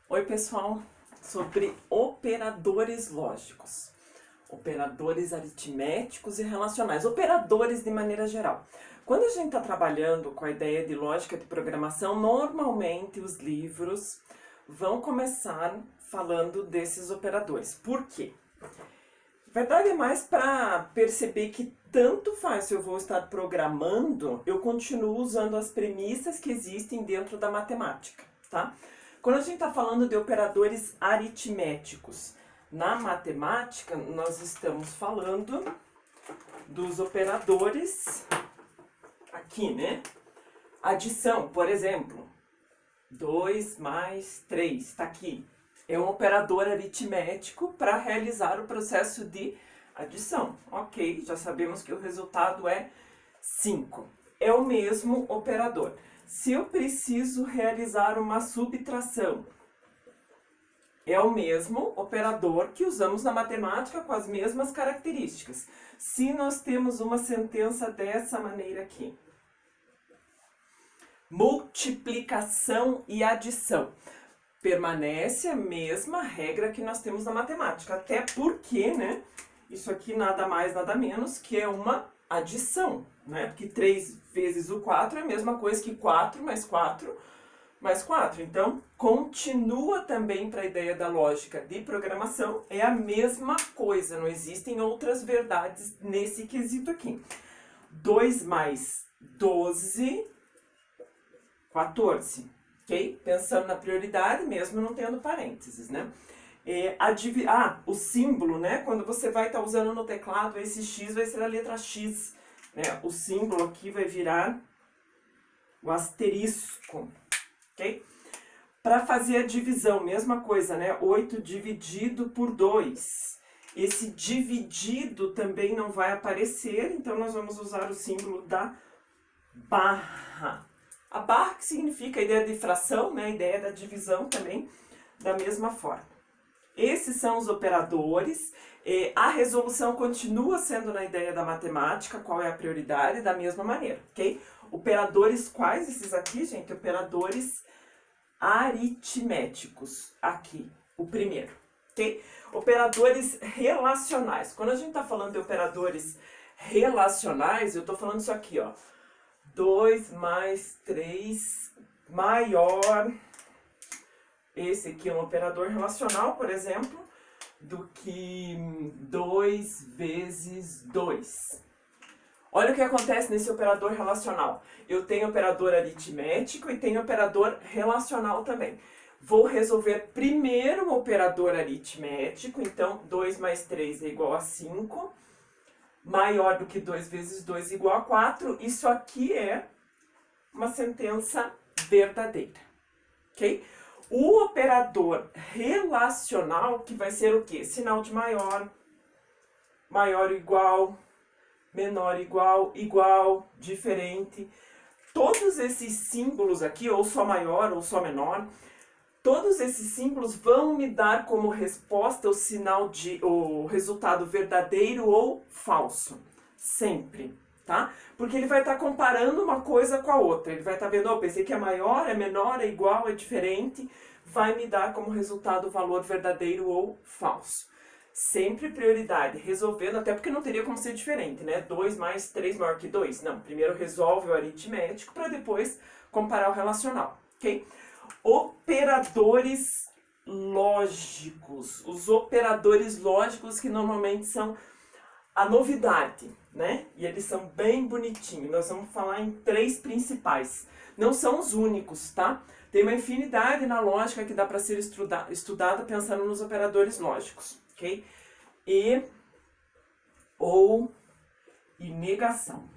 Oi, pessoal, sobre operadores lógicos, operadores aritméticos e relacionais, operadores de maneira geral. Quando a gente está trabalhando com a ideia de lógica de programação, normalmente os livros vão começar falando desses operadores. Por quê? Na verdade é mais para perceber que tanto faz se eu vou estar programando, eu continuo usando as premissas que existem dentro da matemática, tá? Quando a gente está falando de operadores aritméticos na matemática, nós estamos falando dos operadores aqui, né? Adição, por exemplo, 2 mais 3, está aqui. É um operador aritmético para realizar o processo de adição. Ok, já sabemos que o resultado é 5. É o mesmo operador. Se eu preciso realizar uma subtração, é o mesmo operador que usamos na matemática com as mesmas características. Se nós temos uma sentença dessa maneira aqui: multiplicação e adição, permanece a mesma regra que nós temos na matemática, até porque, né, isso aqui nada mais, nada menos que é uma adição, né, porque 3 vezes o 4 é a mesma coisa que 4 mais 4 mais 4, então continua também para a ideia da lógica de programação, é a mesma coisa, não existem outras verdades nesse quesito aqui. 2 mais 12, 14. Ok? Pensando na prioridade, mesmo não tendo parênteses, né? O símbolo, né? Quando você vai estar usando no teclado, esse X vai ser a letra X, né? O símbolo aqui vai virar o asterisco, ok? Para fazer a divisão, mesma coisa, né? 8 dividido por 2. Esse dividido também não vai aparecer, então nós vamos usar o símbolo da barra. A barra que significa a ideia de fração, né? A ideia da divisão também, da mesma forma. Esses são os operadores. A resolução continua sendo na ideia da matemática, qual é a prioridade, da mesma maneira, ok? Operadores quais esses aqui, gente? Operadores aritméticos, aqui, o primeiro, ok? Operadores relacionais. Quando a gente está falando de operadores relacionais, eu estou falando isso aqui, ó. 2 mais 3 maior, esse aqui é um operador relacional, por exemplo, do que 2 vezes 2. Olha o que acontece nesse operador relacional. Eu tenho operador aritmético e tenho operador relacional também. Vou resolver primeiro o operador aritmético, então 2 mais 3 é igual a 5. Maior do que 2 vezes 2 igual a 4. Isso aqui é uma sentença verdadeira, ok? O operador relacional, que vai ser o quê? Sinal de maior, maior ou igual, menor igual, igual, diferente. Todos esses símbolos aqui, ou só maior ou só menor, todos esses símbolos vão me dar como resposta o resultado verdadeiro ou falso. Sempre, tá? Porque ele vai estar comparando uma coisa com a outra. Ele vai estar vendo, oh, pensei que é maior, é menor, é igual, é diferente. Vai me dar como resultado o valor verdadeiro ou falso. Sempre prioridade, resolvendo, até porque não teria como ser diferente, né? 2 mais 3 maior que 2. Não, primeiro resolve o aritmético para depois comparar o relacional, ok? Operadores lógicos. Os operadores lógicos que normalmente são a novidade, né? E eles são bem bonitinhos. Nós vamos falar em 3 principais. Não são os únicos, tá? Tem uma infinidade na lógica que dá para ser estudada pensando nos operadores lógicos, ok? Ou e negação,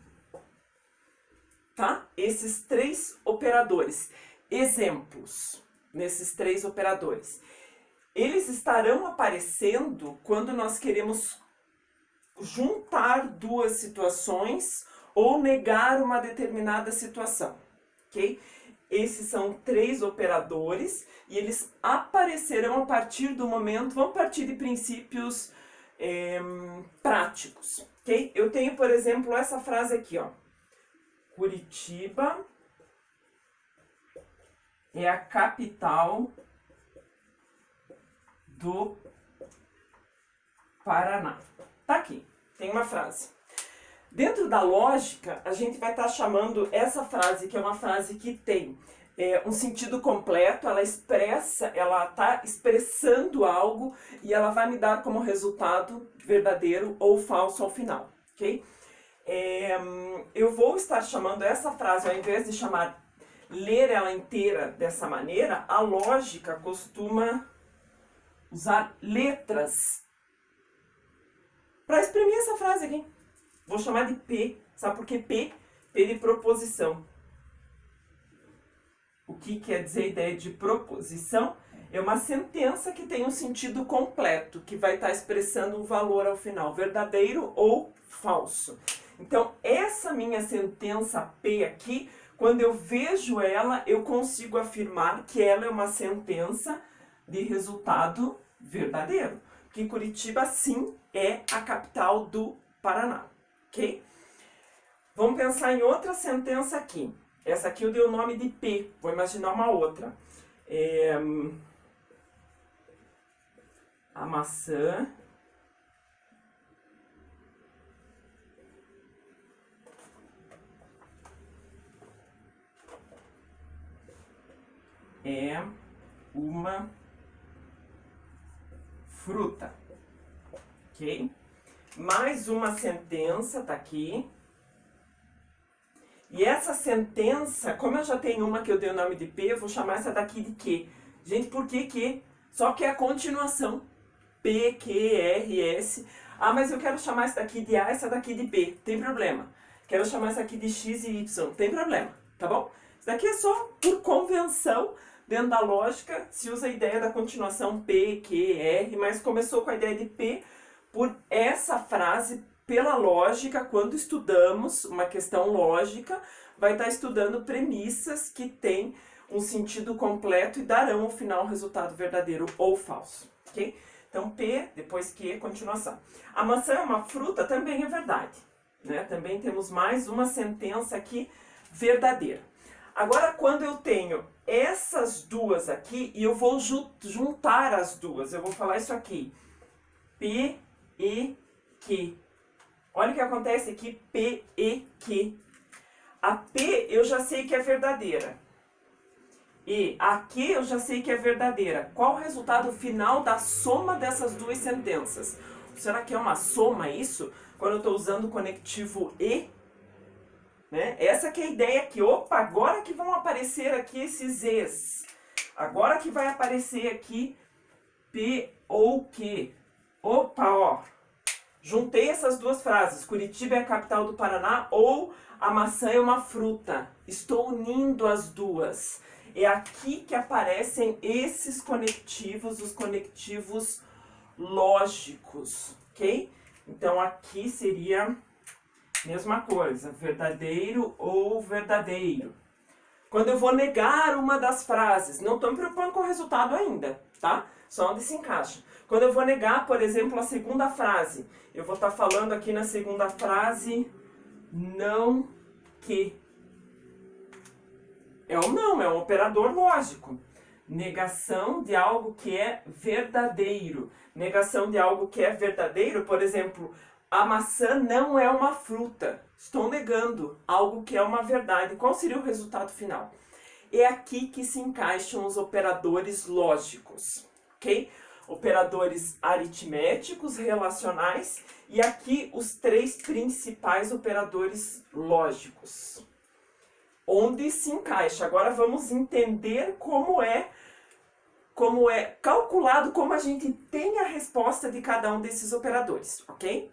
tá? Esses 3 operadores. Exemplos nesses 3 operadores. Eles estarão aparecendo quando nós queremos juntar 2 situações ou negar uma determinada situação, ok? Esses são 3 operadores e eles aparecerão a partir do momento, vamos partir de princípios práticos, ok? Eu tenho, por exemplo, essa frase aqui, ó. Curitiba é a capital do Paraná. Tá aqui, tem uma frase. Dentro da lógica, a gente vai estar chamando essa frase, que é uma frase que tem um sentido completo, ela está expressando algo e ela vai me dar como resultado verdadeiro ou falso ao final, ok? Eu vou estar chamando essa frase, ao invés de ler ela inteira dessa maneira, a lógica costuma usar letras para exprimir essa frase aqui. Vou chamar de P, sabe por que P? P de proposição. O que quer dizer a ideia de proposição? É uma sentença que tem um sentido completo, que vai estar expressando um valor ao final, verdadeiro ou falso. Então, essa minha sentença P aqui, quando eu vejo ela, eu consigo afirmar que ela é uma sentença de resultado verdadeiro. Porque Curitiba, sim, é a capital do Paraná, ok? Vamos pensar em outra sentença aqui. Essa aqui eu dei o nome de P, vou imaginar uma outra. A maçã é uma fruta, ok? Mais uma sentença, tá aqui. E essa sentença, como eu já tenho uma que eu dei o nome de P, eu vou chamar essa daqui de Q. Gente, por que Q? Só que é a continuação. P, Q, R, S. Ah, mas eu quero chamar essa daqui de A, essa daqui de B. Tem problema. Quero chamar essa aqui de X e Y. Tem problema, tá bom? Isso daqui é só por convenção. Dentro da lógica, se usa a ideia da continuação P, Q, R, mas começou com a ideia de P por essa frase. Pela lógica, quando estudamos uma questão lógica, vai estar estudando premissas que têm um sentido completo e darão ao final o resultado verdadeiro ou falso, ok? Então, P, depois Q, continuação. A maçã é uma fruta, também é verdade, né? Também temos mais uma sentença aqui verdadeira. Agora, quando eu tenho essas duas aqui, e eu vou juntar as duas, eu vou falar isso aqui, P, E, Q. Olha o que acontece aqui, P, E, Q. A P eu já sei que é verdadeira. E a Q eu já sei que é verdadeira. Qual o resultado final da soma dessas duas sentenças? Será que é uma soma isso? Quando eu estou usando o conectivo E? Né? Essa que é a ideia aqui. Opa, agora que vão aparecer aqui esses Es. Agora que vai aparecer aqui P ou Q. Opa, ó. Juntei essas duas frases, Curitiba é a capital do Paraná ou a maçã é uma fruta. Estou unindo as duas. É aqui que aparecem esses conectivos, os conectivos lógicos, ok? Então aqui seria a mesma coisa, verdadeiro ou verdadeiro. Quando eu vou negar uma das frases, não estou me preocupando com o resultado ainda, tá? Só onde se encaixa. Quando eu vou negar, por exemplo, a segunda frase, eu vou estar falando aqui na segunda frase, não que. É um não, é um operador lógico. Negação de algo que é verdadeiro. Negação de algo que é verdadeiro, por exemplo, a maçã não é uma fruta. Estou negando algo que é uma verdade. Qual seria o resultado final? É aqui que se encaixam os operadores lógicos, ok? Operadores aritméticos, relacionais, e aqui os três principais operadores lógicos. Onde se encaixa. Agora vamos entender como é calculado, como a gente tem a resposta de cada um desses operadores, ok?